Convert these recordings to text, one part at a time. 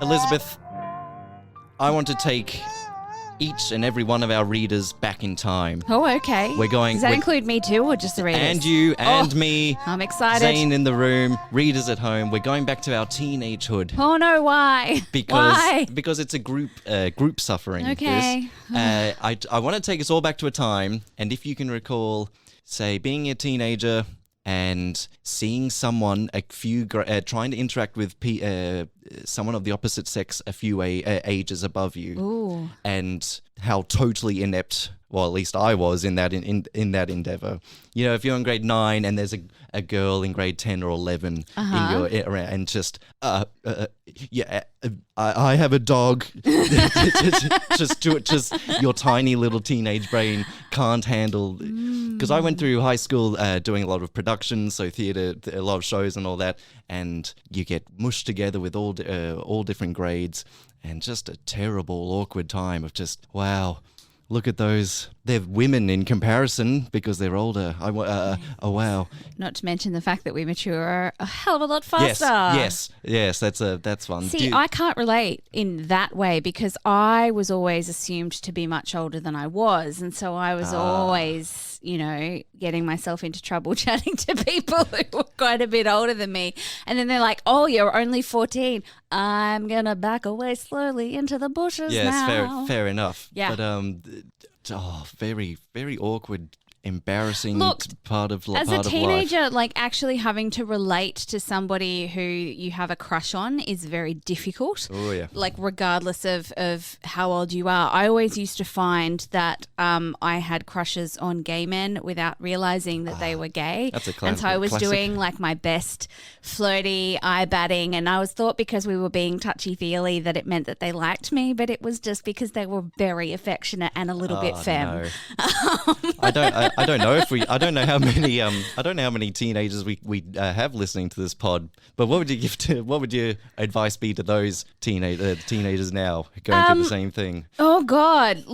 Elizabeth, I want to take each and every one of our readers back in time. Oh, okay. Does that include me too, or just the readers? And you and me. I'm excited. Zane in the room, readers at home. We're going back to our teenagehood. Oh no, why? Because it's a group suffering. Okay. I want to take us all back to a time, and if you can recall, say, being a teenager and seeing someone trying to interact with someone of the opposite sex a few ages above you. Ooh. And how totally inept, well, at least I was in that endeavor. You know, if you're in grade 9 and there's a girl in grade 10 or 11 and just I have a dog. just your tiny little teenage brain can't handle. Because I went through high school doing a lot of productions, so theatre, a lot of shows and all that, and you get mushed together with all different grades, and just a terrible, awkward time of just, wow, look at those. They're women in comparison because they're older. Oh, wow. Not to mention the fact that we mature a hell of a lot faster. Yes, that's fun. See, I can't relate in that way because I was always assumed to be much older than I was. And so I was always, getting myself into trouble chatting to people who were quite a bit older than me. And then they're like, oh, you're only 14. I'm going to back away slowly into the bushes now. Yes, fair enough. Yeah. But, very, very awkward, embarrassing part of life. As a teenager, actually having to relate to somebody who you have a crush on is very difficult. Oh, yeah. Regardless of how old you are. I always used to find that I had crushes on gay men without realising that they were gay. That's a classic. And so I was doing my best flirty eye batting, and I was thought because we were being touchy-feely that it meant that they liked me, but it was just because they were very affectionate and a little bit femme. No. I don't know how many teenagers we have listening to this pod. But what would your advice be to those teenagers now going through the same thing? Oh God,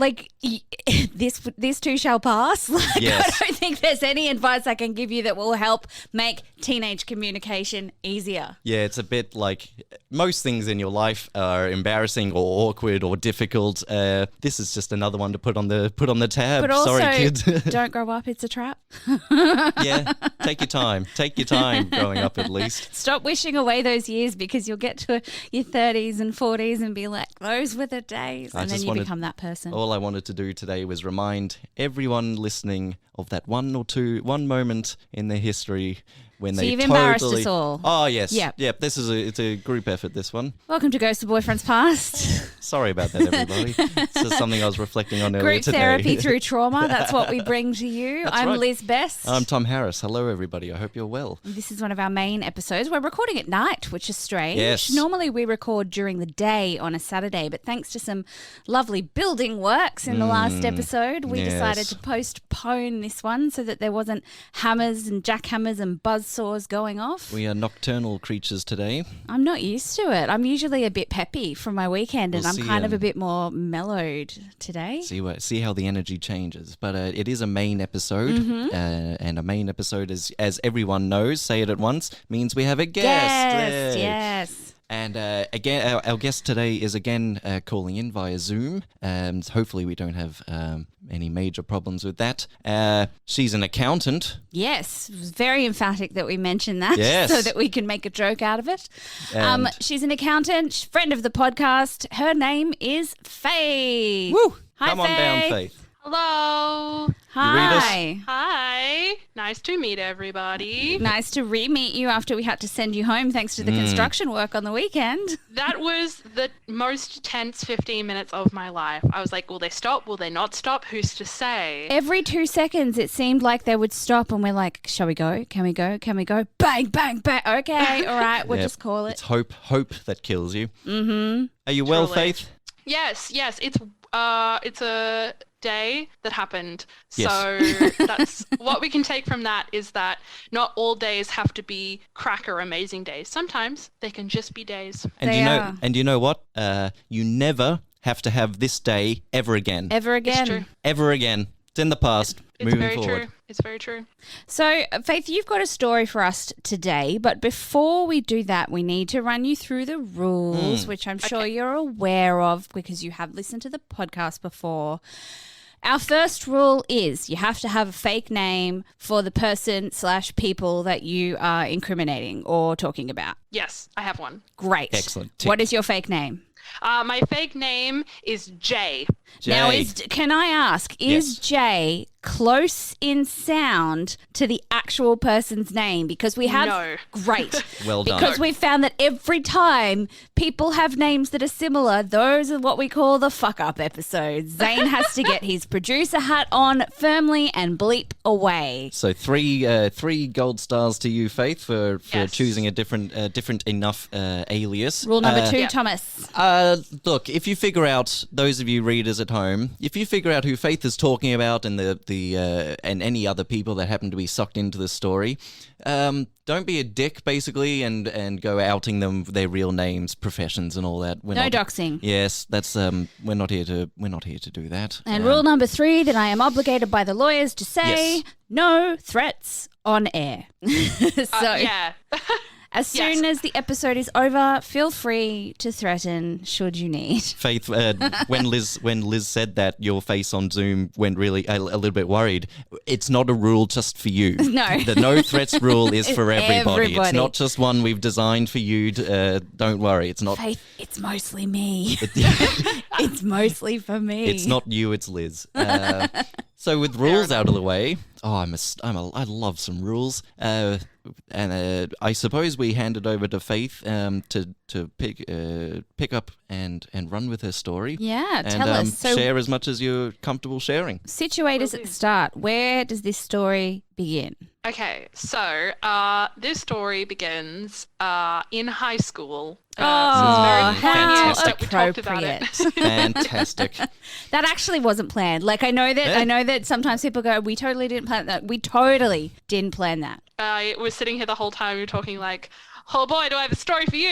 this too shall pass. Yes. I don't think there's any advice I can give you that will help make teenage communication easier. Yeah, it's a bit like most things in your life are embarrassing or awkward or difficult. This is just another one to put on the tab. But also, sorry, kids. Don't grow up. It's a trap. Yeah, take your time. Take your time growing up at least. Stop wishing away those years because you'll get to your 30s and 40s and be like, those were the days. And then you become that person. All I wanted to do today was remind everyone listening of that one moment in their history when so they you've embarrassed us all. Oh, yes. Yep. Yep. It's a group effort, this one. Welcome to Ghost of Boyfriends Past. Sorry about that, everybody. This is something I was reflecting on earlier Group today. Therapy through trauma. That's what we bring to you. I'm right. Liz Best. I'm Tom Harris. Hello, everybody. I hope you're well. This is one of our main episodes. We're recording at night, which is strange. Yes. Normally we record during the day on a Saturday, but thanks to some lovely building works in the last episode, we decided to postpone this one so that there wasn't hammers and jackhammers and buzzsaws going off. We are nocturnal creatures today. I'm not used to it. I'm usually a bit peppy from my weekend, and I'm kind of a bit more mellowed today. See how the energy changes. But it is a main episode, and a main episode, as everyone knows, say it at once, means we have a guest. Yes. And again, our guest today is again calling in via Zoom. Hopefully we don't have any major problems with that. She's an accountant. Yes, it was very emphatic that we mentioned that yes. so that we can make a joke out of it. And she's an accountant, friend of the podcast. Her name is Faith. Woo! Hi, Come on down, Faith. Hello. Hi. Hi. Nice to meet everybody. Nice to re-meet you after we had to send you home thanks to the construction work on the weekend. That was the most tense 15 minutes of my life. I was like, will they stop? Will they not stop? Who's to say? Every 2 seconds it seemed like they would stop and we're like, shall we go? Can we go? Can we go? Bang, bang, bang. Okay, all right, we'll just call it. It's hope that kills you. Mm-hmm. Are you well, Truly. Faith? Yes. It's a day that happened. Yes. So that's what we can take from that is that not all days have to be cracker amazing days. Sometimes they can just be days. And you know what? You never have to have this day ever again. Ever again. It's true. Ever again. It's in the past. It's Moving very forward. true. It's very true. So, Faith, you've got a story for us today, but before we do that, we need to run you through the rules, which I'm sure you're aware of because you have listened to the podcast before. Our first rule is you have to have a fake name for the person/people that you are incriminating or talking about. Yes, I have one. Great. Excellent. What is your fake name? My fake name is Jay. Now, Jay. can I ask, is Yes. Jay close in sound to the actual person's name? Because we have... No. Great. Well done. Because we've found that every time people have names that are similar, those are what we call the fuck-up episodes. Zane has to get his producer hat on firmly and bleep away. So three gold stars to you, Faith, for Yes. choosing a different enough alias. Rule number 2, yeah. Thomas. Look, if you figure out, those of you readers at home, if you figure out who Faith is talking about and and any other people that happen to be sucked into the story, don't be a dick, basically, and go outing them their real names, professions, and all that. We're No not, doxing. Yes, that's we're not here to do that. And rule number 3 that I am obligated by the lawyers to say, Yes. no threats on air. So Yeah. as soon as the episode is over, feel free to threaten should you need. Faith, when Liz said that, your face on Zoom went really a little bit worried. It's not a rule just for you. No. The no threats rule is for everybody. It's Everybody. not just one we've designed for you. Don't worry. It's not. Faith, it's mostly me. It's mostly for me. It's not you. It's Liz. So with rules out of the way, I love some rules. And I suppose we hand it over to Faith to pick up and run with her story. Yeah, and tell us. So share as much as you're comfortable sharing. situate us at the start. Where does this story begin? Okay, so this story begins in high school. So Oh, it's very how poignant that we talked about it. appropriate. Fantastic. That actually wasn't planned. Like I know that sometimes people go, we totally didn't plan that. We totally didn't plan that. I was sitting here the whole time, we were talking like, oh boy, do I have a story for you.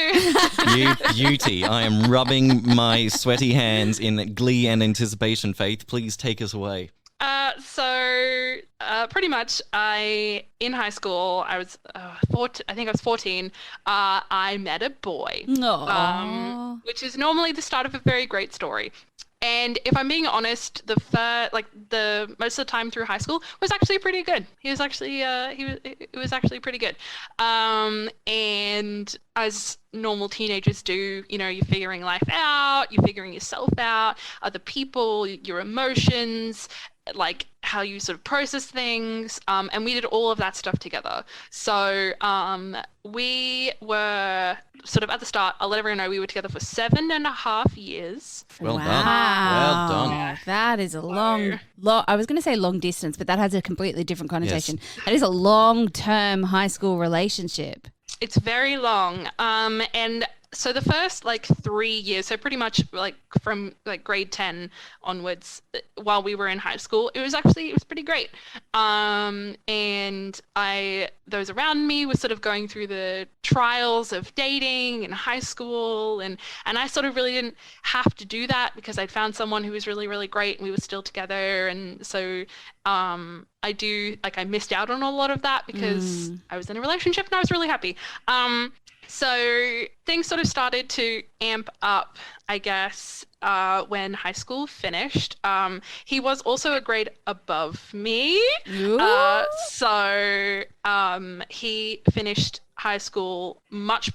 You beauty. I am rubbing my sweaty hands in glee and anticipation. Faith, please take us away. So pretty much, in high school, I was I think I was 14. I met a boy, Aww. which is normally the start of a very great story. And if I'm being honest, the most of the time through high school was actually pretty good. He was actually it was actually pretty good. And as normal teenagers do, you know, you're figuring life out, you're figuring yourself out, other people, your emotions, like how you sort of process things, and we did all of that stuff together. So we were sort of at the start, I'll let everyone know, we were together for 7.5 years. Well done. Wow. Well done. That is a long, I was going to say long distance, but that has a completely different connotation. Yes. That is a long-term high school relationship. It's very long. And so the first 3 years, so pretty much from grade 10 onwards, while we were in high school, it was pretty great. And those around me were sort of going through the trials of dating in high school, and I sort of really didn't have to do that because I'd found someone who was really, really great and we were still together. And so I missed out on a lot of that because I was in a relationship and I was really happy. So things sort of started to amp up, I guess, when high school finished. He was also a grade above me. So he finished high school much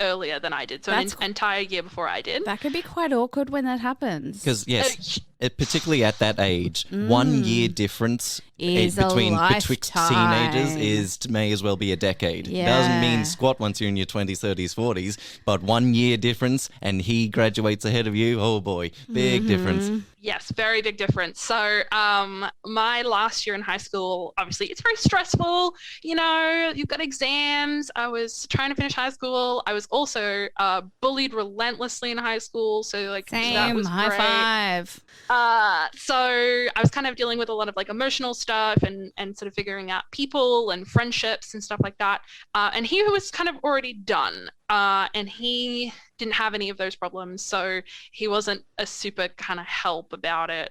earlier than I did. So an entire year before I did. That could be quite awkward when that happens. Because yes, particularly at that age, 1 year difference Is a betwixt lifetime. teenagers may as well be a decade. Yeah. Doesn't mean squat once you're in your 20s, 30s, 40s, but 1 year difference and he graduates ahead of you. Oh boy, big difference. Yes, very big difference. So my last year in high school, obviously it's very stressful. You know, you've got exams. I was trying to finish high school. I was also bullied relentlessly in high school. So that Same, was high great. five. So I was kind of dealing with a lot of emotional stuff and sort of figuring out people and friendships and stuff like that. And he was kind of already done. and he didn't have any of those problems, so he wasn't a super kind of help about it,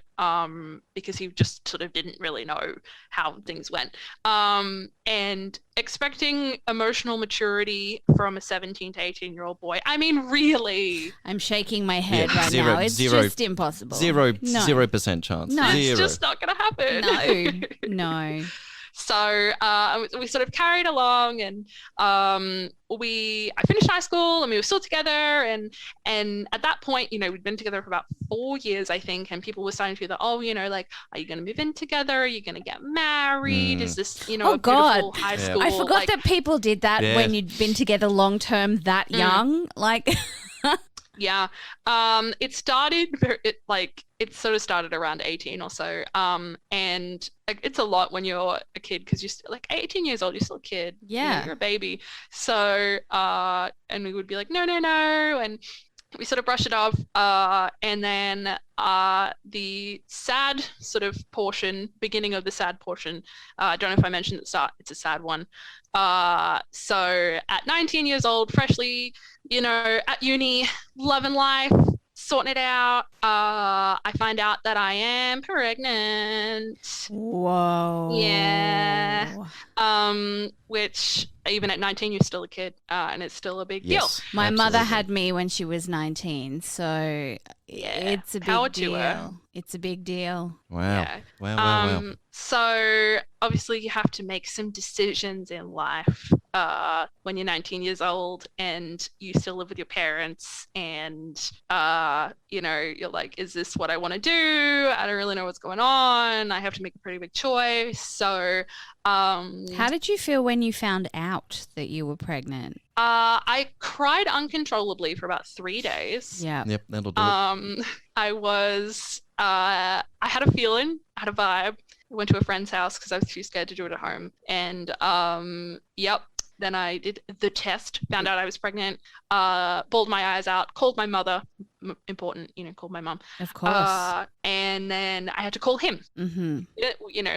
because he just sort of didn't really know how things went. And expecting emotional maturity from a 17 to 18-year-old boy, I mean, really, I'm shaking my head Yeah, right zero- now. It's zero- just impossible. Zero, No. 0% chance. No. it's Zero. just not going to happen. No. So we sort of carried along, and I finished high school, and we were still together, and at that point, we'd been together for about 4 years, I think, and people were starting to be like, oh, like, are you going to move in together? Are you going to get married? Is this, Oh, a beautiful God. high Yeah. school? I forgot like, that people did that Yeah. when you'd been together long term that young. Like, Yeah. It started it sort of started around 18 or so. And like, it's a lot when you're a kid, because you're still like 18 years old, you're still a kid. Yeah. You're a baby. So and we would be like, no, and we sort of brush it off. And then the sad sort of beginning of the sad portion, I don't know if I mentioned at the start, it's a sad one. So at 19 years old, freshly, at uni, loving life, sorting it out, I find out that I am pregnant. whoa. Yeah. Which even at 19, you're still a kid, and it's still a big Yes, My mother absolutely. had me when she was 19, so Yeah. it's a Power big to her. deal. It's a big deal. Wow. Yeah. Wow. So obviously you have to make some decisions in life when you're 19 years old and you still live with your parents, and you're like, is this what I want to do? I don't really know what's going on. I have to make a pretty big choice. So How did you feel when you found out that you were pregnant? I cried uncontrollably for about 3 days. Yeah. Yep, that'll do it. I had a feeling, I had a vibe. I went to a friend's house because I was too scared to do it at home. And then I did the test, found out I was pregnant, bawled my eyes out, called my mother, important, called my mum. Of course. And then I had to call him. Mm-hmm.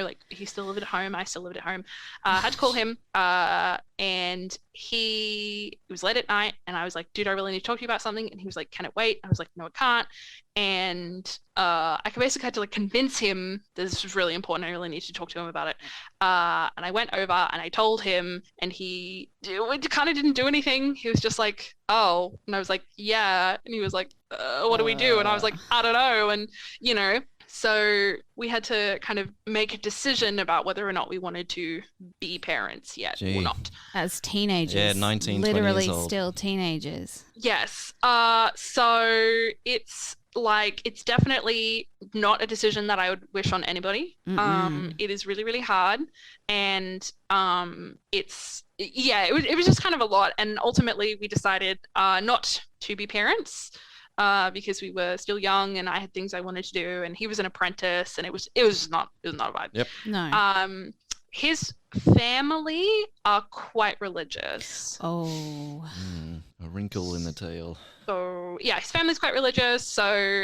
Like, he still lived at home, I still lived at home. I had to call him, and it was late at night, and I was like, dude, I really need to talk to you about something. And he was like, can it wait? I was like, no, it can't. And I basically had to like convince him this was really important. I really need to talk to him about it. And I went over and I told him, and he kind of didn't do anything. He was just like, oh. And I was like, yeah. And he was like, what do we do? And I was like, I don't know. And so we had to kind of make a decision about whether or not we wanted to be parents yet Gee. or not. As teenagers. Yeah, 19, 20 literally years old. still teenagers. Yes. So it's definitely not a decision that I would wish on anybody. Mm-mm. It is really, really hard. And it was just kind of a lot. And ultimately we decided not to be parents. Because we were still young and I had things I wanted to do, and he was an apprentice, and it was not a vibe. Yep. No. His family are quite religious. Oh. A wrinkle in the tail. So yeah, his family's quite religious. So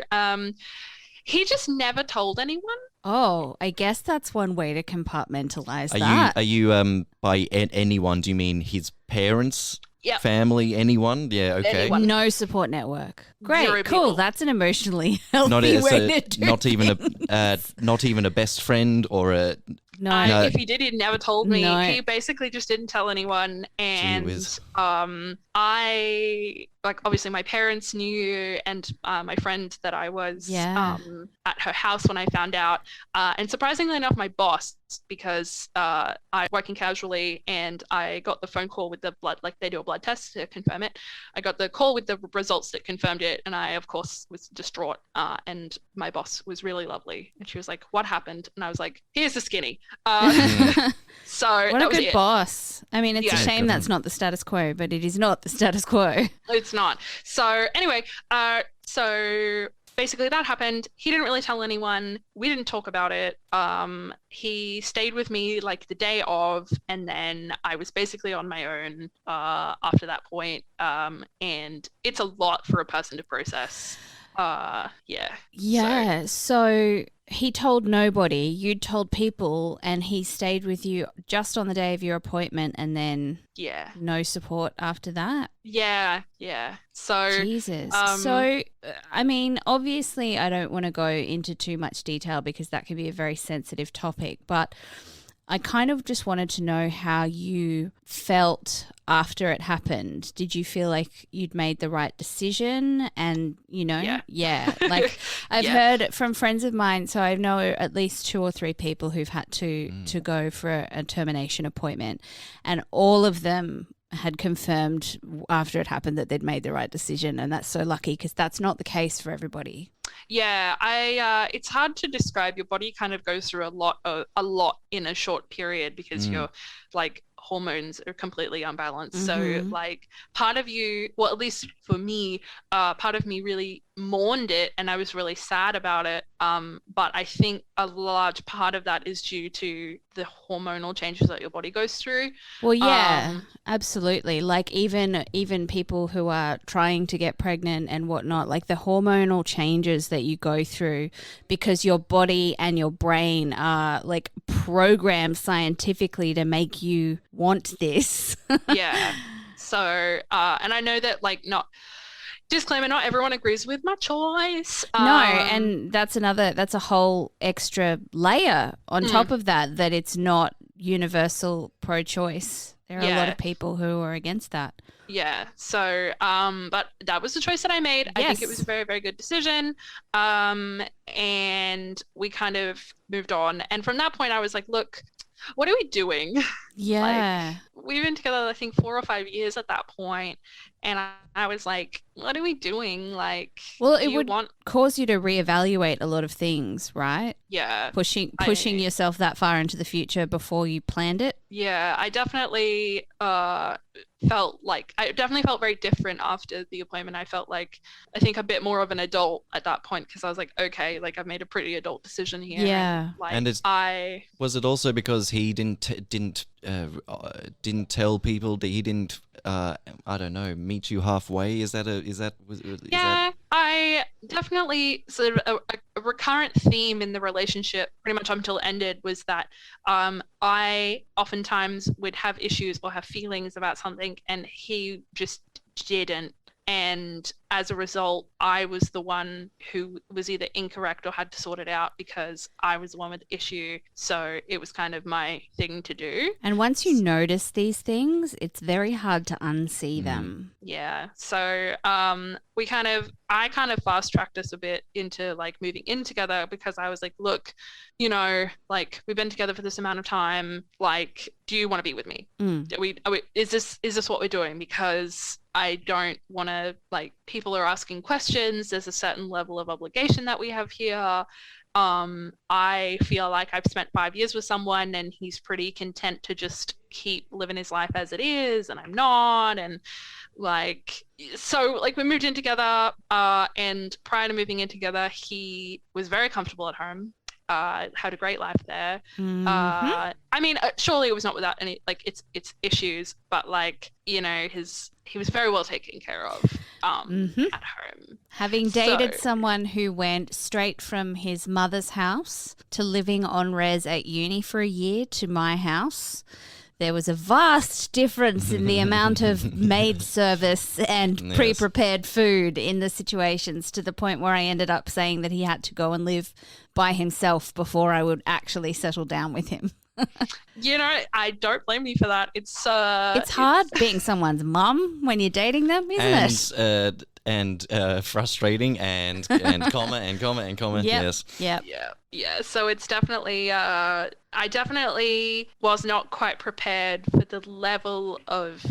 he just never told anyone. Oh, I guess that's one way to compartmentalize Are that. you by anyone? Do you mean his parents? Yep. Family? Anyone? Yeah. Okay. Anyone. No support network. Great, Zero cool. people. That's an emotionally healthy Not way to do not even a best friend or a. No. No. If he did, he never told me. No. He basically just didn't tell anyone. And whiz. I obviously my parents knew, and my friend that I was Yeah. at her house when I found out. And surprisingly enough, my boss, because I working casually, and I got the phone call with the blood, like they do a blood test to confirm it. I got the call with the results that confirmed it, and I of course was distraught. And my boss was really lovely, and she was like, "What happened?" And I was like, "Here's the skinny." So What that a was good it. boss. I mean, it's Yeah. a shame Good that's not the status quo, but it is not the status quo. It's not. So anyway, so basically that happened. He didn't really tell anyone. We didn't talk about it. He stayed with me like the day of, and then I was basically on my own after that point. And it's a lot for a person to process. Yeah. Yeah. So he told nobody, you told people, and he stayed with you just on the day of your appointment and then Yeah. no support after that? Yeah. Yeah. So, Jesus. um, So, I mean, obviously, I don't want to go into too much detail because that can be a very sensitive topic, but I kind of just wanted to know how you felt after it happened. Did you feel like you'd made the right decision? And, Yeah. like I've Yeah. heard from friends of mine, so I know at least 2 or 3 people who've had to go for a termination appointment, and all of them had confirmed after it happened that they'd made the right decision, and that's so lucky because that's not the case for everybody. Yeah, it's hard to describe. Your body kind of goes through a lot in a short period because your like hormones are completely unbalanced. So Mhm. like part of you, well, at least for me, part of me really mourned it and I was really sad about it. But I think a large part of that is due to the hormonal changes that your body goes through. Well, yeah, Um, absolutely. Like even people who are trying to get pregnant and whatnot, like the hormonal changes that you go through because your body and your brain are like programmed scientifically to make you want this. yeah. So, and I know that like not disclaimer, not everyone agrees with my choice. No, and that's a whole extra layer on top of that it's not universal pro-choice. There are a lot Yeah. of people who are against that. Yeah. So, but that was the choice that I made. I think it was a Yes. very, very good decision. And we kind of moved on. And from that point, I was like, look, what are we doing? Yeah. We've been together, I think, 4 or 5 years at that point, and I was like, what are we doing? Like, Well, do it you would want? cause you to reevaluate a lot of things, right? Yeah. Pushing I- yourself that far into the future before you planned it. Yeah, I definitely felt very different after the appointment. I felt like I think a bit more of an adult at that point because I was like, okay, like I've made a pretty adult decision here. Yeah. And, like And it's- I Was it also because he didn't tell people that he didn't I don't know, meet you halfway? Is that Yeah, I definitely sort of a recurrent theme in the relationship, pretty much until it ended, was that I oftentimes would have issues or have feelings about something, and he just didn't. And as a result, I was the one who was either incorrect or had to sort it out because I was the one with the issue. So it was kind of my thing to do. And once you notice these things, it's very hard to unsee them. Yeah. So I kind of fast tracked us a bit into like moving in together because I was like, look, like we've been together for this amount of time. Like, do you want to be with me? Is this what we're doing? Because I don't want to, like, people are asking questions. There's a certain level of obligation that we have here. I feel like I've spent 5 years with someone and he's pretty content to just keep living his life as it is, and I'm not. And like, so like we moved in together, and prior to moving in together, he was very comfortable at home. Had a great life there. I mean, surely it was not without any like its issues, but like he was very well taken care of at home. Having dated So- someone who went straight from his mother's house to living on res at uni for a year to my house, there was a vast difference in the amount of maid service and Yes. pre-prepared food in the situations, to the point where I ended up saying that he had to go and live by himself before I would actually settle down with him. I don't blame you for that. It's It's hard being someone's mum when you're dating them, isn't it? And frustrating and comma and comma and comma. Yep. Yes. Yep. Yeah, so it's definitely I definitely was not quite prepared for the level of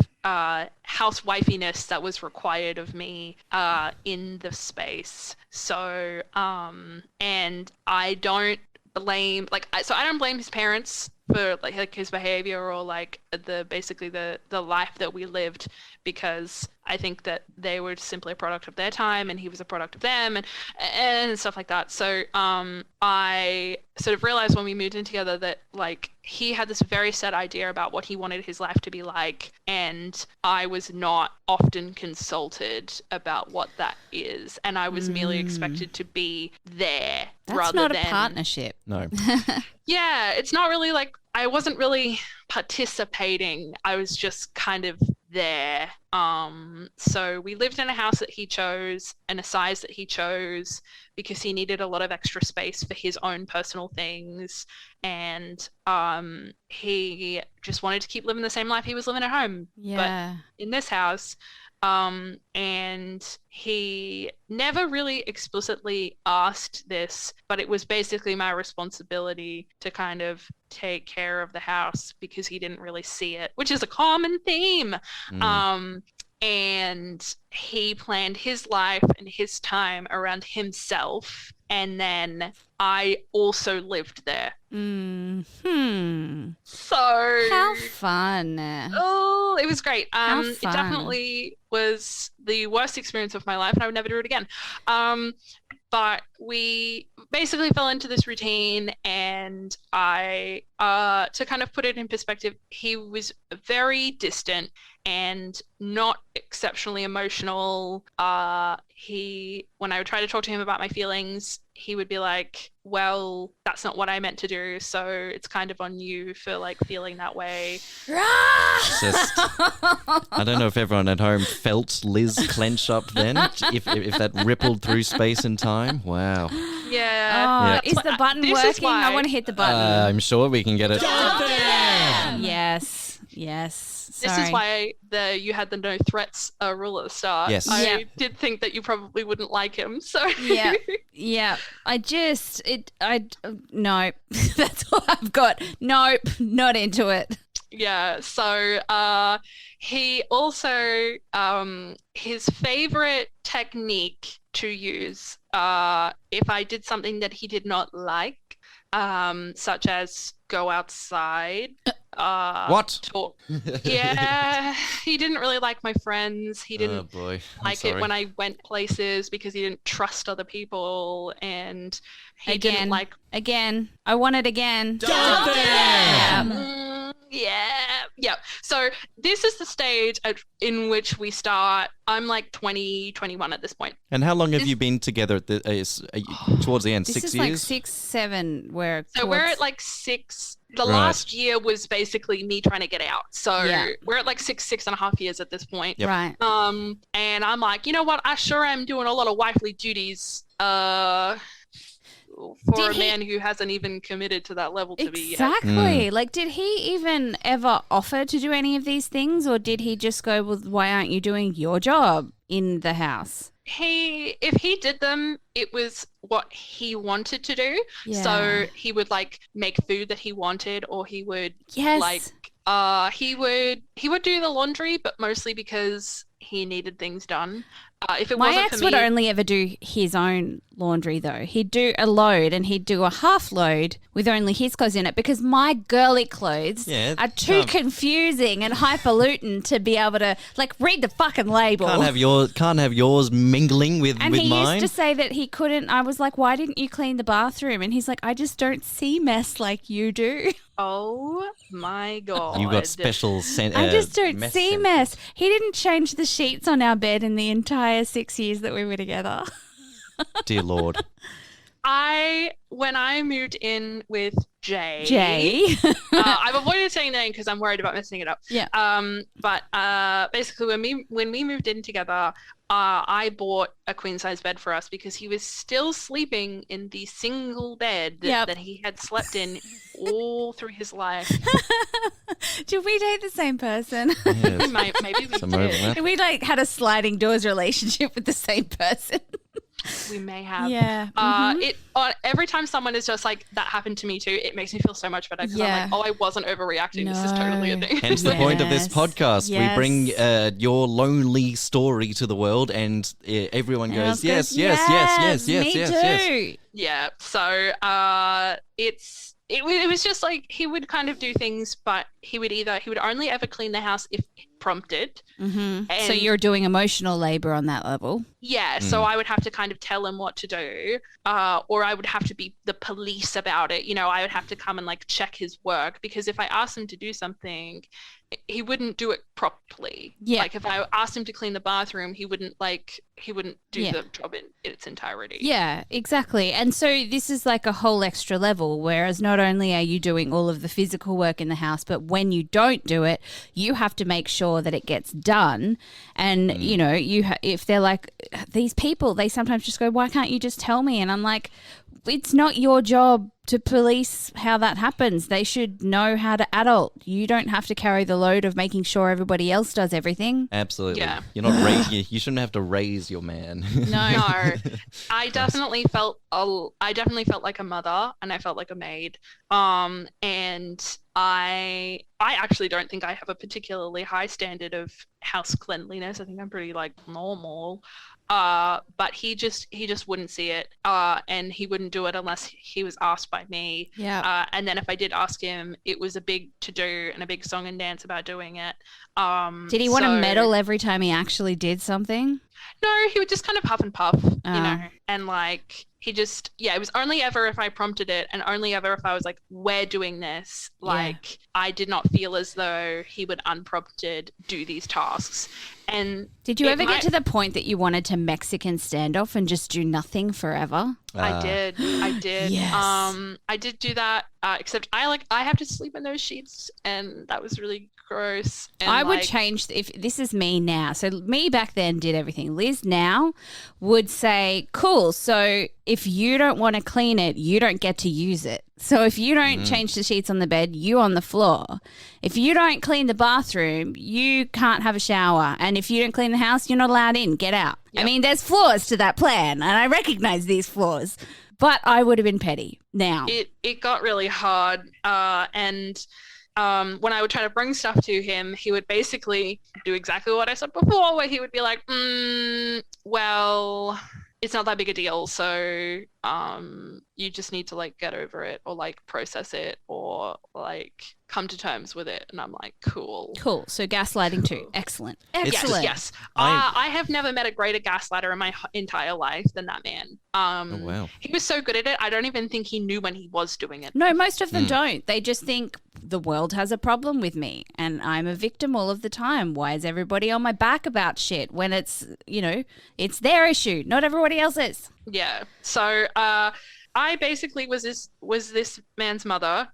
housewifiness that was required of me in the space. So and I don't blame I don't blame his parents for like his behavior or like basically the life that we lived, because I think that they were simply a product of their time and he was a product of them and stuff like that. So I sort of realized when we moved in together that like he had this very set idea about what he wanted his life to be like, and I was not often consulted about what that is, and I was merely expected to be there. That's rather not a than partnership. No. Yeah, it's not really like I wasn't really participating. I was just kind of there. So we lived in a house that he chose and a size that he chose because he needed a lot of extra space for his own personal things, and he just wanted to keep living the same life he was living at home. Yeah. But in this house, and he never really explicitly asked this, but it was basically my responsibility to kind of take care of the house because he didn't really see it, which is a common theme. And he planned his life and his time around himself, and then I also lived there. So How fun. oh, it was great. How It fun. definitely was the worst experience of my life, and I would never do it again. But we basically fell into this routine, and I, to kind of put it in perspective, he was very distant and not exceptionally emotional. When I would try to talk to him about my feelings, he would be like, well, that's not what I meant to do, so it's kind of on you for like feeling that way. Just, I don't know if everyone at home felt Liz clench up then, if that rippled through space and time. Wow. Yeah. Is the button This is working? I why- want to hit the button. I'm sure we can get it. Yes. This Sorry. is why you had the no threats rule at the start. Yes. I Yeah. did think that you probably wouldn't like him, so Yeah. Yeah. No. That's all I've got. Nope. Not into it. Yeah, so he also, his favorite technique to use if I did something that he did not like, such as go outside. What? Talk. Yeah, he didn't really like my friends. He Oh didn't boy. I'm like it sorry. when I went places because he didn't trust other people, and he Again. didn't like Again. I want it again. yeah. So this is the stage in which we start. I'm like 20, 21 at this point. And how long have you been together at towards the end? This 6 is years? like 6, 7. So we're at like 6. The Right. last year was basically me trying to get out. So Yeah. we're at like 6.5 years at this point. Yep. Right. And I'm like, you know what? I sure am doing a lot of wifely duties. For Did a he- man who hasn't even committed to that level to be yet. Exactly. Like, did he even ever offer to do any of these things, or did he just go, well, why aren't you doing your job in the house? If he did them, it was what he wanted to do. Yeah. So he would like make food that he wanted, or he would Yes. like he would do the laundry, but mostly because he needed things done. If it My wasn't ex for would me, only ever do his own laundry, though. He'd do a load and he'd do a half load with only his clothes in it, because my girly clothes Yeah, are too can't- confusing and highfalutin to be able to, like, read the fucking label. Can't have yours mingling with And he mine. used to say that he couldn't. I was like, why didn't you clean the bathroom? And he's like, I just don't see mess like you do. oh my god, You got special I just don't mess see sense. mess. He didn't change the sheets on our bed in the entire 6 years that we were together. Dear Lord. When I moved in with Jay, I've avoided saying the name because I'm worried about messing it up. Yeah. But basically, when we moved in together, I bought a queen size bed for us because he was still sleeping in the single bed Yep. that he had slept in all through his life. Did we date the same person? Yes. Maybe we Some did. overlap. We like had a sliding doors relationship with the same person. We may have. Yeah. Every time someone is just like, that happened to me too, it makes me feel so much better because Yeah. I'm like, oh, I wasn't overreacting. This is totally a No. thing. Hence the point of this Yes. podcast. Yes. We bring your lonely story to the world, and everyone goes, yes, yes, yes, yes, yes, me yes, too. yes. Yeah. So it's it was just like he would kind of do things, but he would only ever clean the house if prompted. Mm-hmm. So And- you're doing emotional labor on that level. Yeah, so I would have to kind of tell him what to do, or I would have to be the police about it. I would have to come and like check his work, because if I asked him to do something, he wouldn't do it properly. Yeah. Like if I asked him to clean the bathroom, he wouldn't do Yeah. the job in its entirety. Yeah, exactly. And so this is like a whole extra level, whereas not only are you doing all of the physical work in the house, but when you don't do it, you have to make sure that it gets done. And, if they're like, these people, they sometimes just go, why can't you just tell me? And I'm like, it's not your job to police how that happens. They should know how to adult. You don't have to carry the load of making sure everybody else does everything. Absolutely. Yeah. You're not you shouldn't have to raise your man. No, I definitely felt like a mother, and I felt like a maid. And I actually don't think I have a particularly high standard of house cleanliness. I think I'm pretty like normal. But he just wouldn't see it. And he wouldn't do it unless he was asked by me. Yeah. And then if I did ask him, it was a big to-do and a big song and dance about doing it. Did he want a so- medal every time he actually did something? No, he would just kind of huff and puff, Ah. and like it was only ever if I prompted it, and only ever if I was like, we're doing this. Like I did not feel as though he would unprompted do these tasks. And Did you it ever might- get to the point that you wanted to Mexican standoff and just do nothing forever? I did. Yes. I did do that. Except I have to sleep in those sheets, and that was really gross. And I would like, change if this is me now. So me back then did everything. Liz now would say, "Cool. So if you don't want to clean it, you don't get to use it. So if you don't change the sheets on the bed, you on the floor. If you don't clean the bathroom, you can't have a shower. And if you don't clean the house, you're not allowed in. Get out." I Yep. mean, there's flaws to that plan, and I recognize these flaws. But I would have been petty. Now, it got really hard, and when I would try to bring stuff to him, he would basically do exactly what I said before, where he would be like, well, it's not that big a deal, so you just need to like get over it, or like process it, or like come to terms with it. And I'm like, cool. So gaslighting too. Excellent. It's Excellent. Yes. I- I have never met a greater gaslighter in my entire life than that man. Oh, wow. He was so good at it. I don't even think he knew when he was doing it. No, most of them don't. They just think the world has a problem with me and I'm a victim all of the time. Why is everybody on my back about shit when it's, it's their issue, not everybody else's? Yeah. So I basically was this man's mother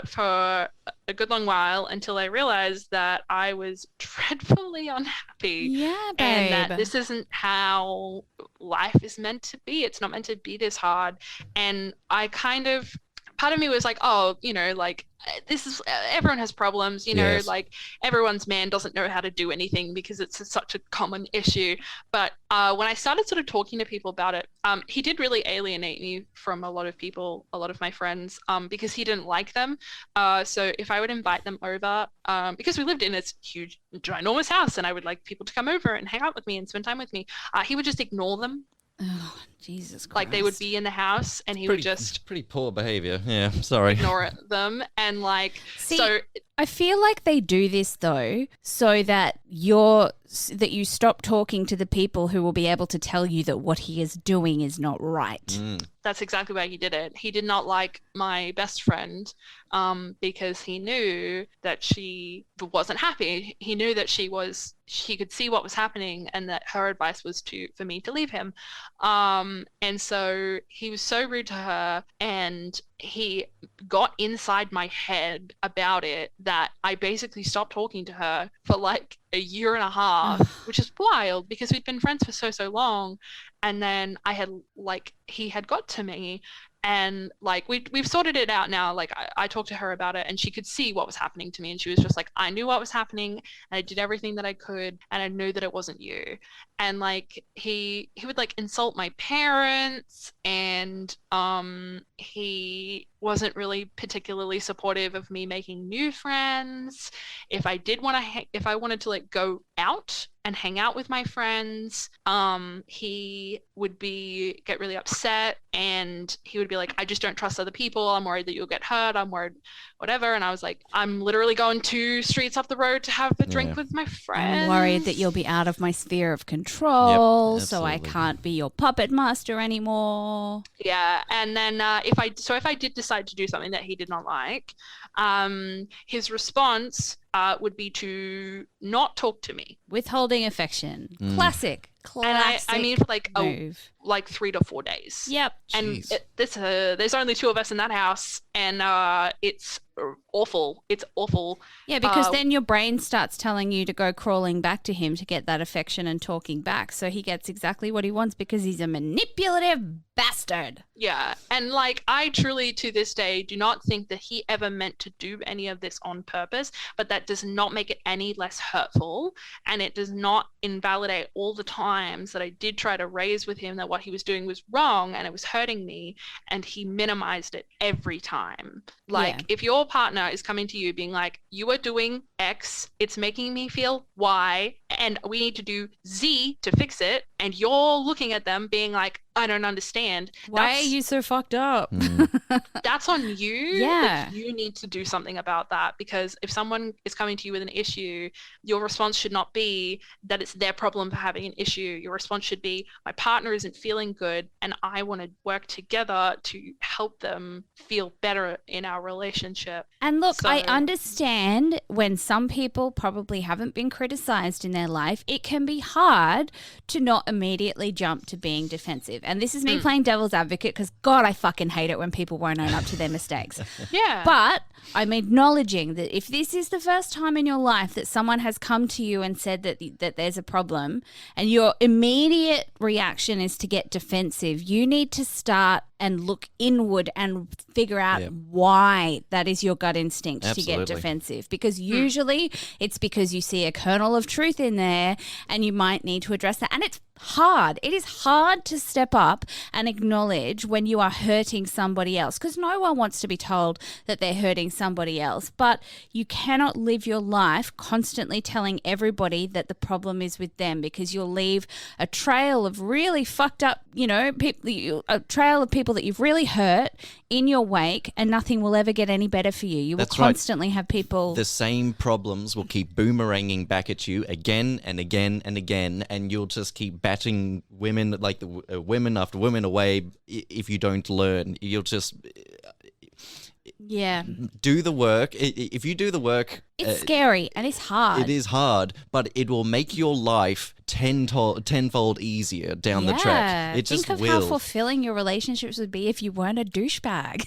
for a good long while, until I realized that I was dreadfully unhappy. Yeah, babe. And that this isn't how life is meant to be. It's not meant to be this hard. And I part of me was like, oh, like this is, everyone has problems, Yes. like everyone's man doesn't know how to do anything because it's such a common issue. But when I started sort of talking to people about it, he did really alienate me from a lot of people, a lot of my friends, because he didn't like them. So if I would invite them over, because we lived in this huge, ginormous house, and I would like people to come over and hang out with me and spend time with me, he would just ignore them. Oh, Jesus Christ. Like they would be in the house, and he would just pretty poor behavior. Yeah, sorry. ignore them. And like, See, so I feel like they do this though, so that you stop talking to the people who will be able to tell you that what he is doing is not right. that's exactly why he did it. He did not like my best friend, because he knew that she wasn't happy. He knew that she could see what was happening, and that her advice was for me to leave him. And so he was so rude to her, and he got inside my head about it, that I basically stopped talking to her for like a year and a half, which is wild because we'd been friends for so long. And then he had got to me, and like we've sorted it out now. Like I talked to her about it, and she could see what was happening to me, and she was just like, I knew what was happening, and I did everything that I could, and I knew that it wasn't you. And like he would like insult my parents, and and he wasn't really particularly supportive of me making new friends. If I wanted to like go out and hang out with my friends, he would get really upset, and he would be like, I just don't trust other people. I'm worried that you'll get hurt. I'm worried, whatever. And I was like, I'm literally going 2 streets up the road to have a drink with my friends. I'm worried that you'll be out of my sphere of control, Yep, so I absolutely. can't be your puppet master anymore. Yeah, and then if I did decide to do something that he did not like, his response would be to not talk to me. Withholding affection. Classic. And I mean for move. like 3 to 4 days. Yep. And Jeez. there's only 2 of us in that house, and it's awful. It's awful. Yeah, because then your brain starts telling you to go crawling back to him to get that affection and talking back. So he gets exactly what he wants because he's a manipulative bastard. Yeah, and like I truly to this day do not think that he ever meant to do any of this on purpose, but that does not make it any less hurtful, and it does not invalidate all the times that I did try to raise with him that what he was doing was wrong and it was hurting me, and he minimized it every time. Like Yeah. if your partner is coming to you being like, you are doing X, it's making me feel Y, and we need to do Z to fix it, and you're looking at them being like, I don't understand. Why are you so fucked up? That's on you. Yeah. Like, you need to do something about that, because if someone is coming to you with an issue, your response should not be that it's their problem for having an issue. Your response should be, my partner isn't feeling good and I want to work together to help them feel better in our relationship. And look, I So- understand when some people probably haven't been criticized in their life, it can be hard to not immediately jump to being defensive. And this is me playing devil's advocate because, God, I fucking hate it when people won't own up to their mistakes. Yeah. But I'm acknowledging that if this is the first time in your life that someone has come to you and said that there's a problem, and your immediate reaction is to get defensive, you need to start and look inward and figure out why that is your gut instinct to Absolutely. get defensive. Because usually it's because you see a kernel of truth in there and you might need to address that. And it's hard. It is hard to step up and acknowledge when you are hurting somebody else, because no one wants to be told that they're hurting somebody else. But you cannot live your life constantly telling everybody that the problem is with them, because you'll leave a trail of really fucked up, a trail of people that you've really hurt in your wake, and nothing will ever get any better for you. You will That's right. constantly have people. The same problems will keep boomeranging back at you again and again and again, and you'll just keep batting women like women after women away if you don't learn. You'll just Yeah. do the work. If you do the work, It's scary and it's hard. it is hard, but it will make your life tenfold easier down the track. It just Think of will. how fulfilling your relationships would be if you weren't a douchebag.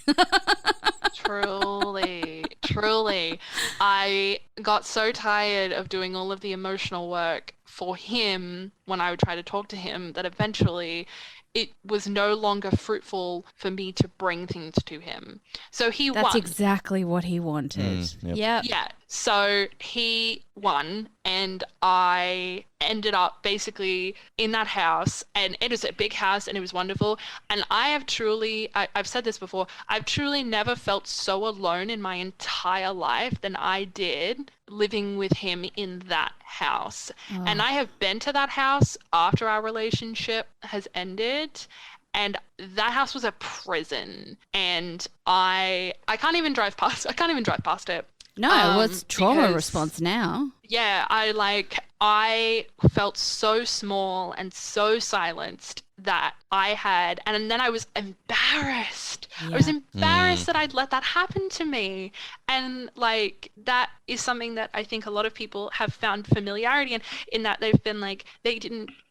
Truly. I got so tired of doing all of the emotional work for him when I would try to talk to him that eventually it was no longer fruitful for me to bring things to him. So he That's won. exactly what he wanted. yep. Yep. Yeah. So he won, and I ended up basically in that house, and it was a big house and it was wonderful. And I have truly, I've said this before, I've truly never felt so alone in my entire life than I did living with him in that house. And I have been to that house after our relationship has ended, and that house was a prison, and I can't even drive past it. No, well, it's trauma Because- response now. Yeah, I felt so small and so silenced that and then I was embarrassed. I was Yeah. embarrassed that I'd let that happen to me. And like, that is something that I think a lot of people have found familiarity in that they've been like,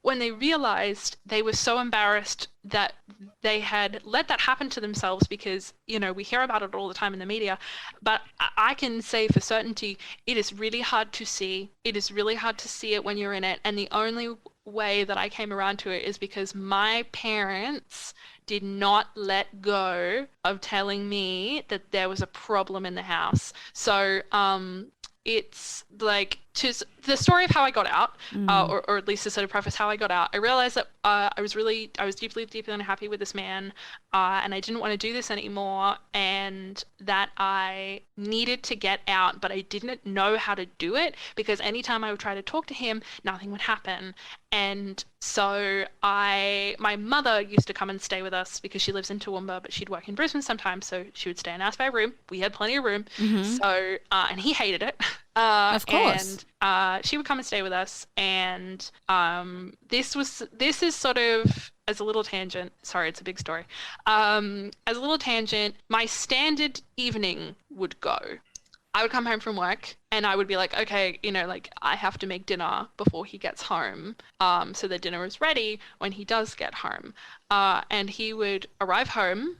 when they realized, they were so embarrassed that they had let that happen to themselves, because, we hear about it all the time in the media, but I can say for certainty, it is really hard to see. It is really hard to see it when you're in it. And the only way that I came around to it is because my parents did not let go of telling me that there was a problem in the house. So it's like, the story of how I got out, or at least to sort of preface how I got out, I realized that I was deeply, deeply unhappy with this man, and I didn't want to do this anymore, and that I needed to get out, but I didn't know how to do it because anytime I would try to talk to him, nothing would happen. And so my mother used to come and stay with us because she lives in Toowoomba, but she'd work in Brisbane sometimes, so she would stay in our spare room. We had plenty of room, so and he hated it. Of course. And she would come and stay with us, and this is sort of, as a little tangent. Sorry, it's a big story. As a little tangent, my standard evening would go. I would come home from work and I would be like, okay, like I have to make dinner before he gets home, so that dinner is ready when he does get home. And he would arrive home.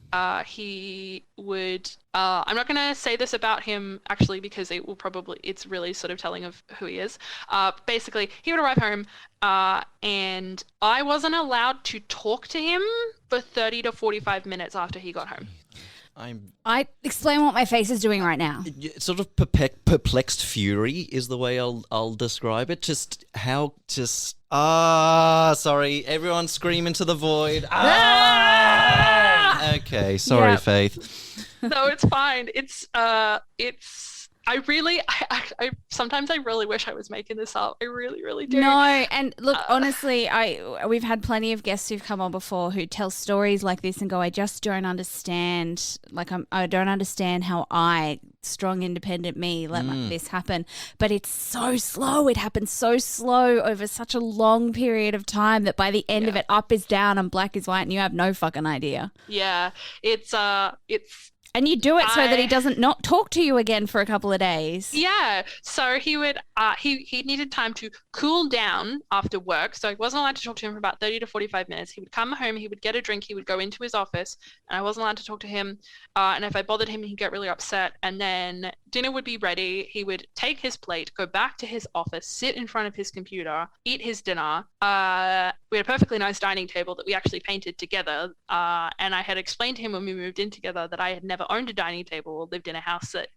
He would, I'm not going to say this about him actually because it's really sort of telling of who he is. Basically, he would arrive home and I wasn't allowed to talk to him for 30 to 45 minutes after he got home. I explain what my face is doing right now. Sort of perplexed fury is the way I'll describe it. Sorry, everyone scream into the void. Okay, sorry, Yep. Faith. No, it's fine. I sometimes I really wish I was making this up. I really, really do. No, and look, honestly, we've had plenty of guests who've come on before who tell stories like this and go, I just don't understand. Like, I don't understand how strong, independent me, let this happen. But it's so slow. It happens so slow over such a long period of time that by the end of it, up is down and black is white, and you have no fucking idea. Yeah, it's And you do it so that he doesn't not talk to you again for a couple of days. Yeah. So he would he needed time to cool down after work. So I wasn't allowed to talk to him for about 30 to 45 minutes. He would come home, he would get a drink, he would go into his office, and I wasn't allowed to talk to him. And if I bothered him, he'd get really upset. And then dinner would be ready. He would take his plate, go back to his office, sit in front of his computer, eat his dinner. We had a perfectly nice dining table that we actually painted together. And I had explained to him when we moved in together that I had never owned a dining table or lived in a house that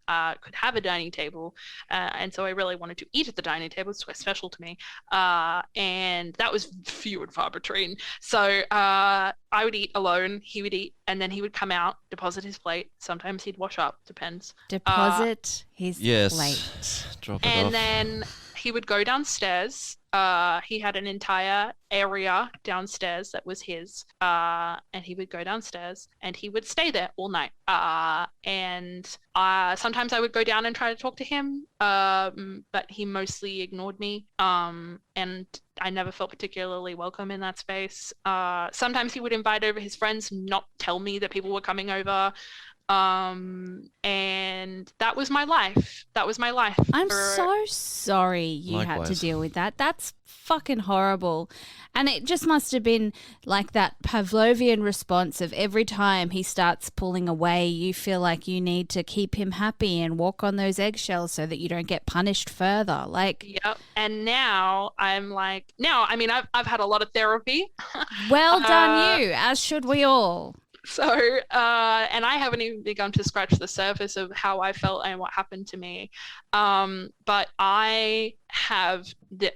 could have a dining table. And so I really wanted to eat at the dining table. It's quite special to me. And that was few and far between. So I would eat alone. He would eat, and then he would come out, deposit his plate. Sometimes he'd wash up, depends. Deposit his Yes. plate. Drop it And off. then he would go downstairs. He had an entire area downstairs that was his. And he would go downstairs and he would stay there all night. And sometimes I would go down and try to talk to him, but he mostly ignored me. And I never felt particularly welcome in that space. Sometimes he would invite over his friends, not tell me that people were coming over. And that was my life. I'm so sorry you had to Likewise. deal with that. That's fucking horrible. And it just must have been like that Pavlovian response of every time he starts pulling away, you feel like you need to keep him happy and walk on those eggshells so that you don't get punished further. Like, Yep. And now I'm like, I mean, I've had a lot of therapy. well done you, as should we all. So, and I haven't even begun to scratch the surface of how I felt and what happened to me. But I have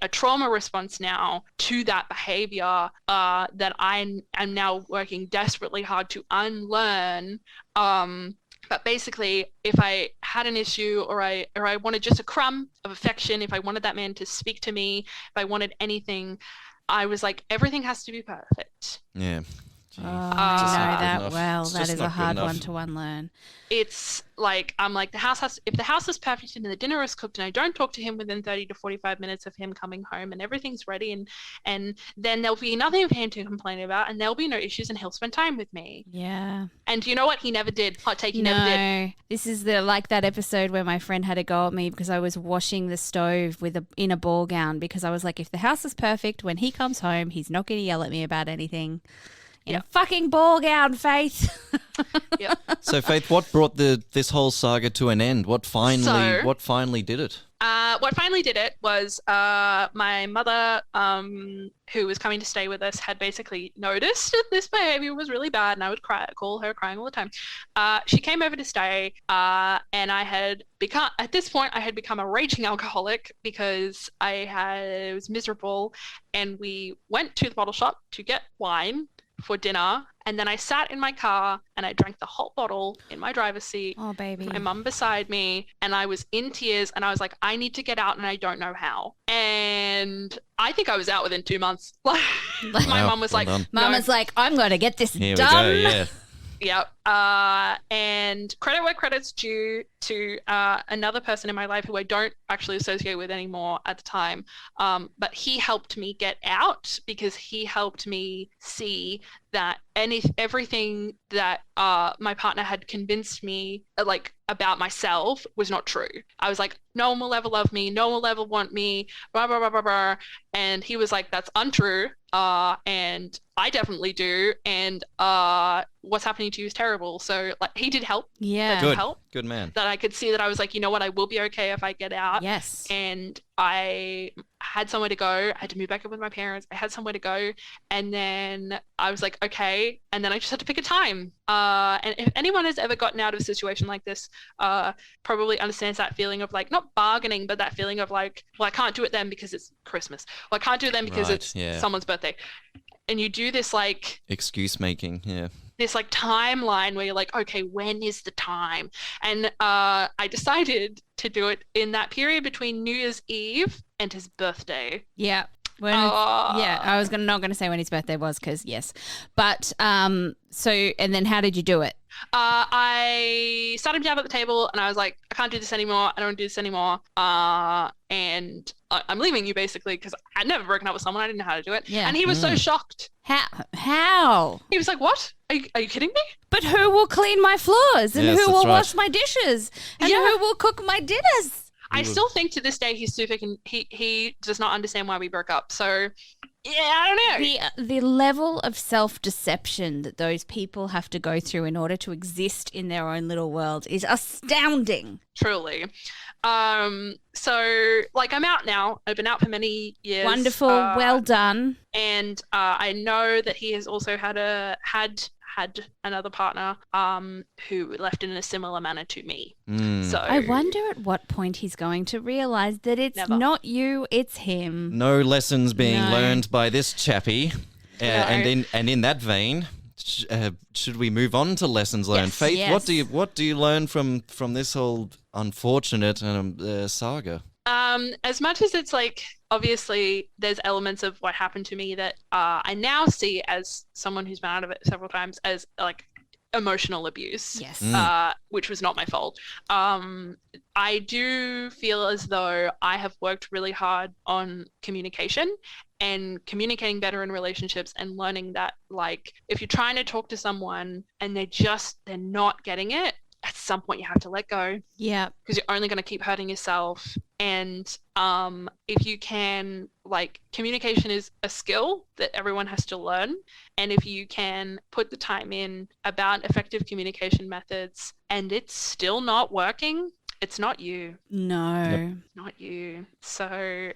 a trauma response now to that behavior that I am now working desperately hard to unlearn. But basically, if I had an issue or I wanted just a crumb of affection, if I wanted that man to speak to me, if I wanted anything, I was like, everything has to be perfect. Yeah. Gee. Oh, Just I not know good that enough. well. It's That just is a not good hard enough. one to unlearn. It's like, I'm like, if the house is perfect and the dinner is cooked and I don't talk to him within 30 to 45 minutes of him coming home and everything's ready, and then there'll be nothing for him to complain about and there'll be no issues and he'll spend time with me. Yeah. And you know what? He never did. Hot take, he never did. No, this is like that episode where my friend had a go at me because I was washing the stove in a ball gown because I was like, if the house is perfect, when he comes home, he's not going to yell at me about anything. In a fucking ball gown, Faith. Yep. So, Faith, what brought this whole saga to an end? What finally did it? What finally did it was my mother, who was coming to stay with us, had basically noticed that this behavior was really bad, and I would call her crying all the time. She came over to stay, and at this point, I had become a raging alcoholic because I was miserable, and we went to the bottle shop to get wine for dinner, and then I sat in my car and I drank the whole bottle in my driver's seat. Oh, baby. My mum beside me, and I was in tears, and I was like, I need to get out, and I don't know how. And I think I was out within 2 months. My mum was like, Mama's like, I'm going to get this Here done. we go, yeah. Yep. And credit where credit's due to another person in my life who I don't actually associate with anymore at the time. But he helped me get out because he helped me see that everything that my partner had convinced me about myself was not true. I was like, no one will ever love me, no one will ever want me, blah, blah, blah, blah, blah. And he was like, that's untrue. And I definitely do. And what's happening to you is terrible. So he did help. Yeah. Good man. That I could see that I was like, you know what, I will be okay if I get out. Yes. And I had somewhere to go. I had to move back in with my parents. I had somewhere to go. And then I was like, okay. And then I just had to pick a time. And if anyone has ever gotten out of a situation like this, probably understands that feeling of not bargaining, but that feeling of well, I can't do it then because it's Christmas. Well, I can't do it then because it's someone's birthday. And you do this excuse making, yeah. This timeline where you're like, okay, when is the time? And I decided to do it in that period between New Year's Eve and his birthday. Yeah. I was not going to say when his birthday was because yes. But and then how did you do it? I sat him down at the table and I was like, I can't do this anymore. I don't want to do this anymore. And I'm leaving you basically because I'd never broken up with someone. I didn't know how to do it. Yeah. And he was so shocked. How? He was like, what? Are you kidding me? But who will clean my floors and who will wash my dishes and who will cook my dinners? I still think to this day he's super he does not understand why we broke up. So yeah, I don't know. The level of self-deception that those people have to go through in order to exist in their own little world is astounding. Truly. So I'm out now. I've been out for many years. Wonderful. Well done. And I know that he has also had another partner who left in a similar manner to me. So I wonder at what point he's going to realize that it's not you, it's him. No lessons being learned by this chappie. And in that vein, should we move on to lessons learned? Yes, Faith, yes. what do you learn from this whole unfortunate saga? As much as it's obviously there's elements of what happened to me that I now see as someone who's been out of it several times as emotional abuse. Yes. Which was not my fault. I do feel as though I have worked really hard on communication and communicating better in relationships and learning that if you're trying to talk to someone and they're not getting it, at some point you have to let go. Yeah. Because you're only going to keep hurting yourself. And if you can, communication is a skill that everyone has to learn. And if you can put the time in about effective communication methods and it's still not working, it's not you. No. Yep. Not you. So,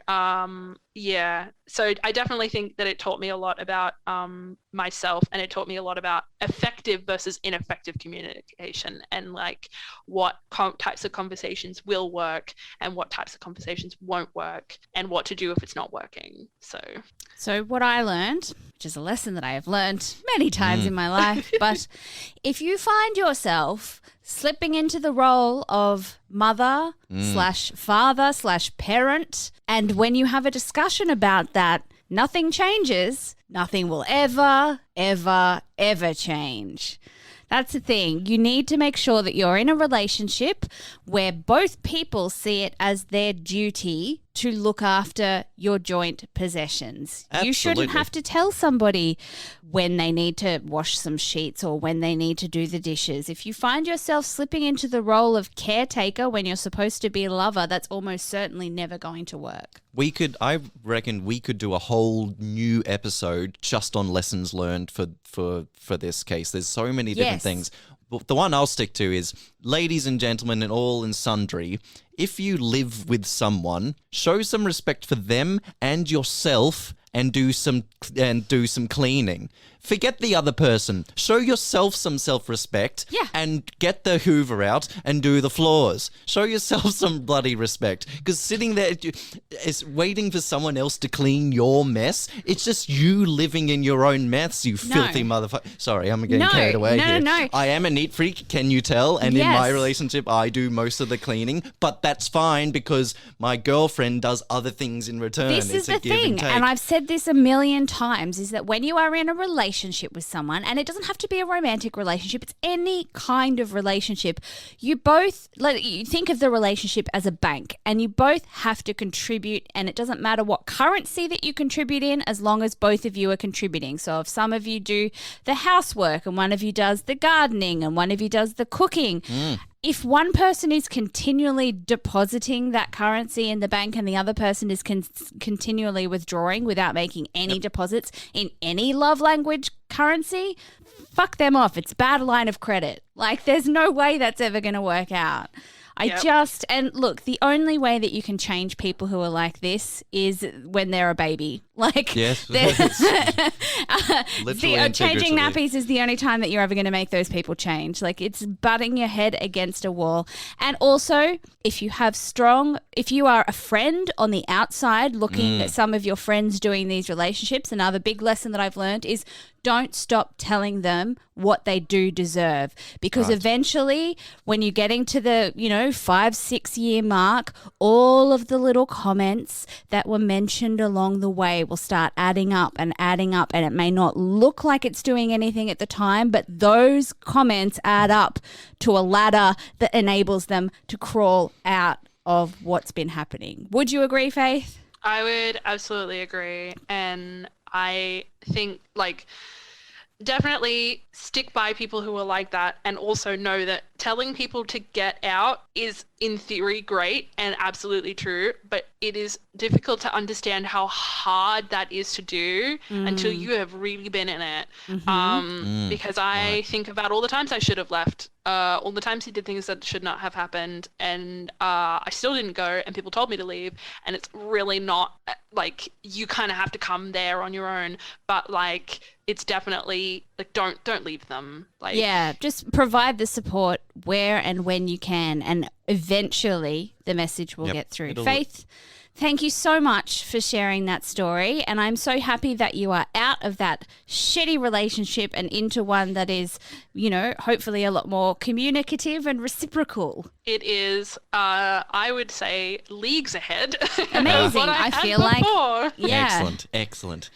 yeah. So I definitely think that it taught me a lot about myself, and it taught me a lot about effective versus ineffective communication and what types of conversations will work and what types of conversations won't work and what to do if it's not working. So what I learned, which is a lesson that I have learned many times in my life, but if you find yourself slipping into the role of mother / father / parent, and when you have a discussion about that, nothing changes, nothing will ever, ever, ever change. That's the thing. You need to make sure that you're in a relationship where both people see it as their duty to look after your joint possessions. Absolutely. You shouldn't have to tell somebody when they need to wash some sheets or when they need to do the dishes. If you find yourself slipping into the role of caretaker when you're supposed to be a lover, that's almost certainly never going to work. I reckon we could do a whole new episode just on lessons learned for this case. There's so many different things. But the one I'll stick to is, ladies and gentlemen and all and sundry, if you live with someone, show some respect for them and yourself and do some cleaning. Forget the other person. Show yourself some self-respect and get the Hoover out and do the floors. Show yourself some bloody respect. Because sitting there is waiting for someone else to clean your mess. It's just you living in your own mess, you filthy motherfucker. Sorry, I'm getting carried away here. No. I am a neat freak, can you tell? And in my relationship, I do most of the cleaning. But that's fine because my girlfriend does other things in return. This is the thing, and I've said this a million times, is that when you are in a relationship with someone, and it doesn't have to be a romantic relationship, it's any kind of relationship, you both, you think of the relationship as a bank, and you both have to contribute, and it doesn't matter what currency that you contribute in, as long as both of you are contributing. So if some of you do the housework and one of you does the gardening and one of you does the cooking, if one person is continually depositing that currency in the bank and the other person is continually withdrawing without making any deposits in any love language currency, fuck them off. It's bad line of credit. Like, there's no way that's ever going to work out. And look, the only way that you can change people who are like this is when they're a baby. Like, changing nappies is the only time that you're ever going to make those people change. Like, it's butting your head against a wall. And also, if you are a friend on the outside looking at some of your friends doing these relationships, another big lesson that I've learned is don't stop telling them what they do deserve, because eventually when you're getting to the 5-6 year mark, all of the little comments that were mentioned along the way will start adding up, and it may not look like it's doing anything at the time, but those comments add up to a ladder that enables them to crawl out of what's been happening. Would you agree, Faith? I would absolutely agree, and I think definitely stick by people who are like that, and also know that telling people to get out is in theory great and absolutely true, but it is difficult to understand how hard that is to do until you have really been in it. Because I think about all the times I should have left, all the times he did things that should not have happened, and I still didn't go, and people told me to leave, and it's really not like you kind of have to come there on your own, but it's definitely don't leave them. Just provide the support where and when you can, and eventually the message will get through. Faith, thank you so much for sharing that story, and I'm so happy that you are out of that shitty relationship and into one that is, hopefully a lot more communicative and reciprocal. It is, I would say, leagues ahead. Amazing. I feel before. Excellent.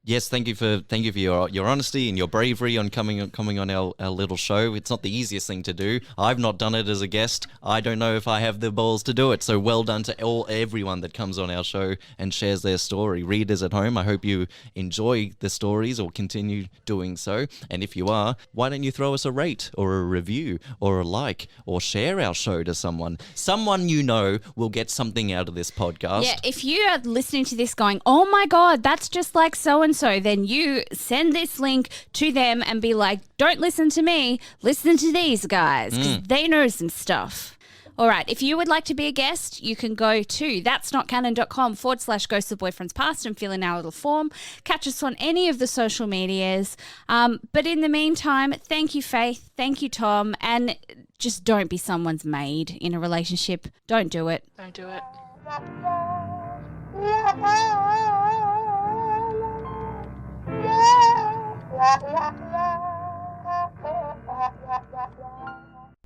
Yes, thank you for your honesty and your bravery on coming on our little show. It's not the easiest thing to do. I've not done it as a guest. I don't know if I have the balls to do it. So well done to everyone that comes on our show and shares their story. Readers at home, I hope you enjoy the stories or continue doing so. And if you are, why don't you throw us a rate or a review or a like or share our show to someone? Someone you know will get something out of this podcast. Yeah, if you are listening to this going, oh my God, that's just like so-and-so, then you send this link to them and be like, don't listen to me, listen to these guys, because they know some stuff. All right, if you would like to be a guest, you can go to that'snotcanon.com/Ghosts of Boyfriends Past and fill in our little form. Catch us on any of the social medias. But in the meantime, thank you, Faith. Thank you, Tom. And just don't be someone's maid in a relationship. Don't do it. Don't do it. La la la la la la la la la